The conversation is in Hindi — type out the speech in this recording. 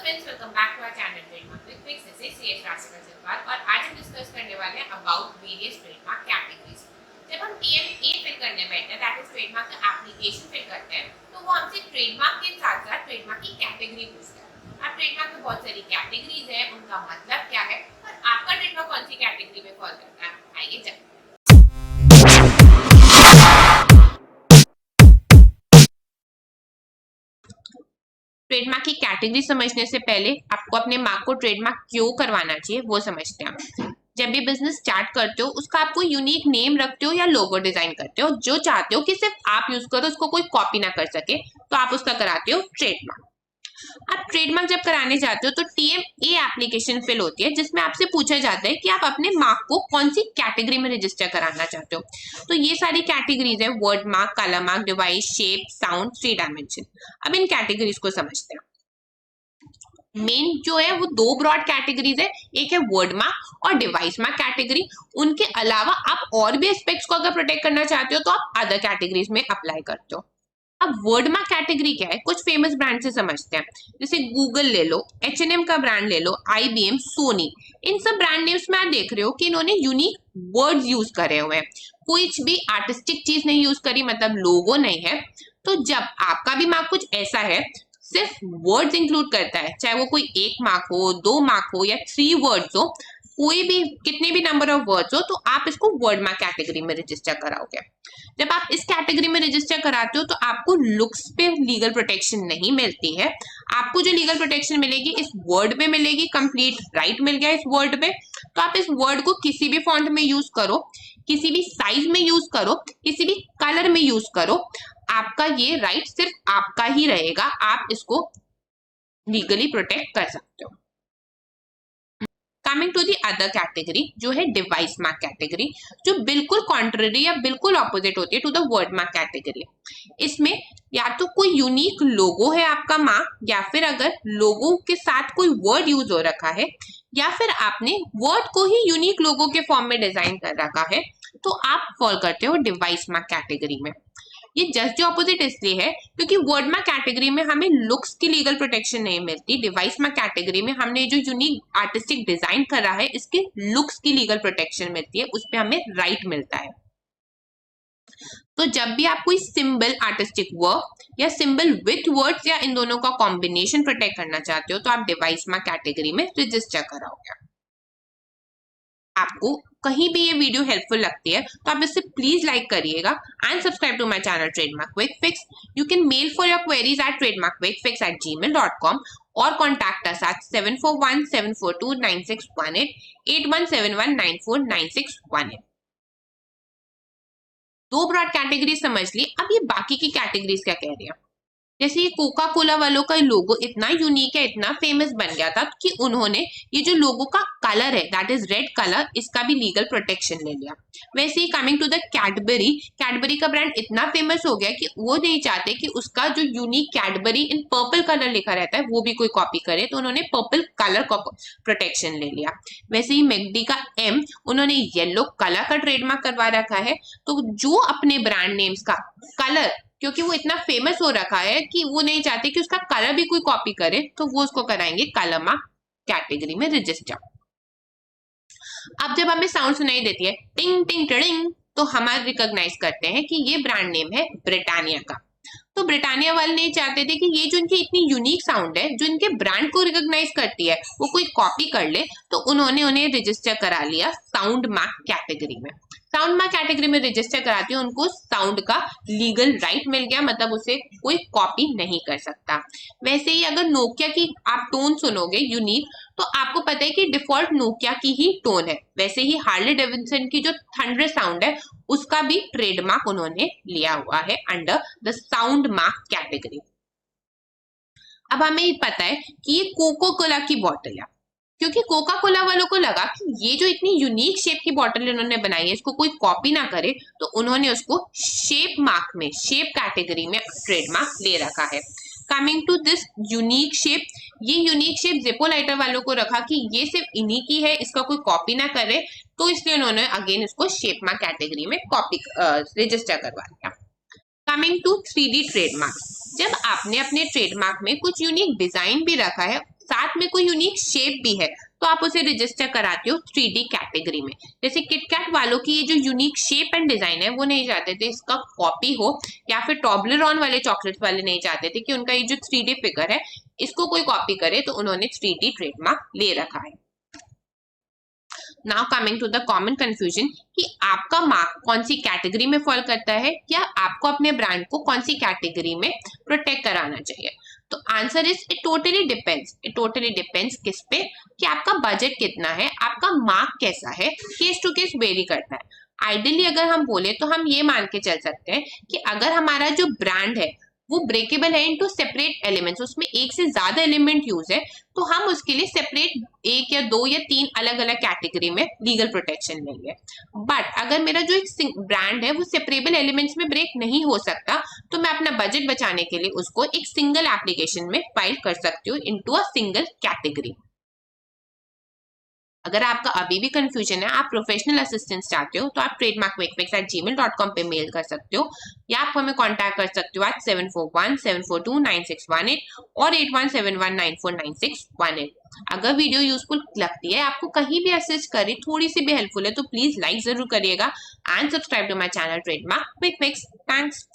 Friends, welcome back to our channel trademark with quick से सीएच राशिका सिलवार। और आज हम डिस्कस करने वाले हैं अबाउट वेरियस ट्रेडमार्क कैटेगरीज। जब हम टीएमए फिल करने बैठते हैं, दैट इज ट्रेडमार्क का एप्लीकेशन फिल करते हैं, तो वो हमसे ट्रेडमार्क के साथ साथ ट्रेडमार्क की कैटेगरी पूछता है। अब ट्रेडमार्क में बहुत सारी कैटेगरीज है, उनका मतलब क्या है और आपका ट्रेडमार्क कौन सी कैटेगरी में फॉल करता है, आइए जानते हैं। ट्रेडमार्क की कैटेगरी समझने से पहले आपको अपने मार्क को ट्रेडमार्क क्यों करवाना चाहिए वो समझते हैं। जब भी बिजनेस स्टार्ट करते हो उसका आपको यूनिक नेम रखते हो या लोगो डिजाइन करते हो, जो चाहते हो कि सिर्फ आप यूज करो, उसको कोई कॉपी ना कर सके, तो आप उसका कराते हो ट्रेडमार्क। आप ट्रेडमार्क जब कराने जाते हो तो टीएमए एप्लीकेशन फिल होती है, जिसमें आपसे पूछा जाता है कि आप अपने मार्क को कौन सी कैटेगरी में रजिस्टर कराना चाहते हो। तो ये सारी कैटेगरीज है: word mark, colour mark, device, shape, sound, 3 dimension. अब इन कैटेगरीज को समझते हैं। मेन जो है वो दो ब्रॉड कैटेगरीज है, एक है वर्ड मार्क और डिवाइस मार्क कैटेगरी। उनके अलावा आप और भी एस्पेक्ट्स को अगर प्रोटेक्ट करना चाहते हो तो आप अदर कैटेगरीज में अप्लाई करते हो। अब वर्ड मार्क कैटेगरी क्या है, कुछ फेमस ब्रांड से समझते हैं। जैसे गूगल ले लो, H&M का ब्रांड ले लो, IBM, सोनी। इन सब ब्रांड नेम्स में आप देख रहे हो कि इन्होंने यूनिक वर्ड्स यूज करे हुए हैं, कुछ भी आर्टिस्टिक चीज नहीं यूज करी, मतलब लोगो नहीं है। तो जब आपका भी मार्क कुछ ऐसा है, सिर्फ वर्ड्स इंक्लूड करता है, चाहे वो कोई 1 मार्क हो, 2 मार्क हो या 3 वर्ड्स हो, कोई भी कितने भी नंबर ऑफ वर्ड्स हो, तो आप इसको वर्ड मार्क कैटेगरी में रजिस्टर कराओगे। जब आप इस कैटेगरी में रजिस्टर कराते हो तो आपको लुक्स पे लीगल प्रोटेक्शन नहीं मिलती है। आपको जो लीगल प्रोटेक्शन मिलेगी इस वर्ड पे मिलेगी, कंप्लीट राइट मिल गया इस वर्ड पे। तो आप इस वर्ड को किसी भी फॉन्ट में यूज करो, किसी भी साइज में यूज करो, किसी भी कलर में यूज करो, आपका ये राइट सिर्फ आपका ही रहेगा, आप इसको लीगली प्रोटेक्ट कर सकते हो। Coming to the other category जो है डिवाइस मार्क कैटेगरी, जो बिल्कुल कॉन्ट्ररी या बिल्कुल ऑपोजिट होती है to the word mark category. इसमें या तो कोई यूनिक लोगो है आपका मार्क, या फिर अगर लोगो के साथ कोई वर्ड यूज हो रखा है, या फिर आपने वर्ड को ही यूनिक लोगो के फॉर्म में डिजाइन कर रखा है, तो आप फॉल करते हो डिवाइस मार्क कैटेगरी में। ये जस्ट जो ऑपोजिट इसलिए है क्योंकि वर्ड मार्क कैटेगरी में हमें लुक्स की लीगल प्रोटेक्शन नहीं मिलती, डिवाइस मार्क कैटेगरी में हमने जो यूनिक आर्टिस्टिक डिजाइन करा है इसके लुक्स की लीगल प्रोटेक्शन मिलती है, उस पे हमें राइट मिलता है। तो जब भी आप कोई सिंबल, आर्टिस्टिक वर्क या सिंबल विथ वर्ड्स या इन दोनों का कॉम्बिनेशन प्रोटेक्ट करना चाहते हो तो आप डिवाइस मार्क कैटेगरी में रजिस्टर कराओगे। आपको कहीं भी ये वीडियो हेल्पफुल लगती है तो आप इसे प्लीज लाइक करिएगा and subscribe to my channel trademark quick fix. You can mail for your queries at trademarkquickfix@gmail.com और कॉन्टैक्ट अस एट 7417429618 8171949618। दो ब्रॉड कैटेगरी समझ ली, अब ये बाकी की कैटेगरीज क्या कह रही है। जैसे ये कोका कोला वालों का लोगो इतना यूनिक है, इतना फेमस बन गया था कि उन्होंने ये जो लोगो का कलर है दैट इज रेड कलर, इसका भी लीगल प्रोटेक्शन ले लिया। वैसे ही coming to the Cadbury, Cadbury का ब्रांड इतना फेमस हो गया कि वो नहीं चाहते कि उसका जो unique Cadbury in purple colour लिखा रहता है वो भी कोई कॉपी करे, तो उन्होंने पर्पल कलर का प्रोटेक्शन ले लिया। वैसे ही मैकडी का M, उन्होंने येलो कलर का ट्रेडमार्क करवा रखा है। तो जो अपने ब्रांड नेम्स का कलर, क्योंकि वो इतना फेमस हो रखा है कि वो नहीं चाहते कि उसका कलर भी कोई कॉपी करे, तो वो उसको कराएंगे कलर मार्क कैटेगरी में रजिस्टर। अब जब हमें साउंड सुनाई देती है टिंग टिंग टिंग, तो हम रिकॉग्नाइज करते हैं कि ये ब्रांड नेम है ब्रिटानिया का। तो ब्रिटानिया वाले नहीं चाहते थे कि ये जो इनकी इतनी यूनिक साउंड है जो इनके ब्रांड को रिकॉग्नाइज करती है वो कोई कॉपी कर ले, तो उन्होंने उन्हें रजिस्टर करा लिया साउंड मार्क कैटेगरी में। साउंड मार्क कैटेगरी में रजिस्टर कराती है, उनको साउंड का लीगल राइट मिल गया, मतलब उसे कोई कॉपी नहीं कर सकता। वैसे ही अगर नोकिया की आप टोन सुनोगे यूनिक, तो आपको पता है कि डिफॉल्ट नोकिया की ही टोन है। वैसे ही हार्ले डेविडसन की जो थंडर साउंड है उसका भी ट्रेडमार्क उन्होंने लिया हुआ है under the sound mark category. अब हमें पता है कि ये कोको कोला की बॉटल है, क्योंकि कोका कोला वालों को लगा कि ये जो इतनी यूनिक शेप की बॉटल इन्होंने बनाई है इसको कोई कॉपी ना करे, तो उन्होंने उसको शेप मार्क में, शेप कैटेगरी में ट्रेडमार्क ले रखा है। Coming to this unique shape, ये यूनिक शेप जिपो लाइटर वालों को रखा कि ये सिर्फ इन्हीं की है, इसका कोई कॉपी ना करे, तो इसलिए उन्होंने अगेन इसको शेप मार्क कैटेगरी में कॉपी रजिस्टर करवा दिया। कमिंग टू 3D ट्रेडमार्क, जब आपने अपने ट्रेडमार्क में कुछ यूनिक डिजाइन भी रखा है, साथ में कोई यूनिक शेप भी है तो आप उसे रजिस्टर कराते हो 3D कैटेगरी में। जैसे किटकैट वालों की ये जो यूनिक शेप एंड डिजाइन है वो नहीं चाहते थे इसका कॉपी हो, या फिर टॉबलरॉन वाले चॉकलेट्स वाले नहीं चाहते थे कि उनका ये जो 3D फिगर है इसको कोई कॉपी करे, तो उन्होंने 3D ट्रेडमार्क ले रखा है। Now coming to the common confusion कि आपका मार्क कौन सी कैटेगरी में फॉल करता है, या आपको अपने ब्रांड को कौन सी कैटेगरी में प्रोटेक्ट कराना चाहिए। तो answer is it totally depends किस पे, कि आपका बजट कितना है, आपका मार्क कैसा है, केस टू केस वेरी करता है। आइडियली अगर हम बोले तो हम ये मान के चल सकते हैं कि अगर हमारा जो ब्रांड है वो ब्रेकेबल है इनटू सेपरेट एलिमेंट्स, उसमें एक से ज्यादा एलिमेंट यूज है, तो हम उसके लिए सेपरेट 1 या 2 या 3 अलग अलग कैटेगरी में लीगल प्रोटेक्शन लेंगे। बट अगर मेरा जो एक ब्रांड है वो सेपरेबल एलिमेंट्स में ब्रेक नहीं हो सकता, तो मैं अपना बजट बचाने के लिए उसको एक सिंगल एप्लीकेशन में फाइल कर सकती हूँ इनटू अ सिंगल कैटेगरी। अगर आपका अभी भी कंफ्यूजन है, आप प्रोफेशनल असिस्टेंस चाहते हो, तो आप trademarkquickfix@gmail.com पे मेल कर सकते हो, या आप हमें कांटेक्ट कर सकते हो 7417429618 और 8171949618। अगर वीडियो यूजफुल लगती है, आपको कहीं भी असिस्ट करे, थोड़ी सी भी हेल्पफुल है, तो प्लीज लाइक जरूर करिएगा and subscribe to my channel trademark quick fix. Thanks.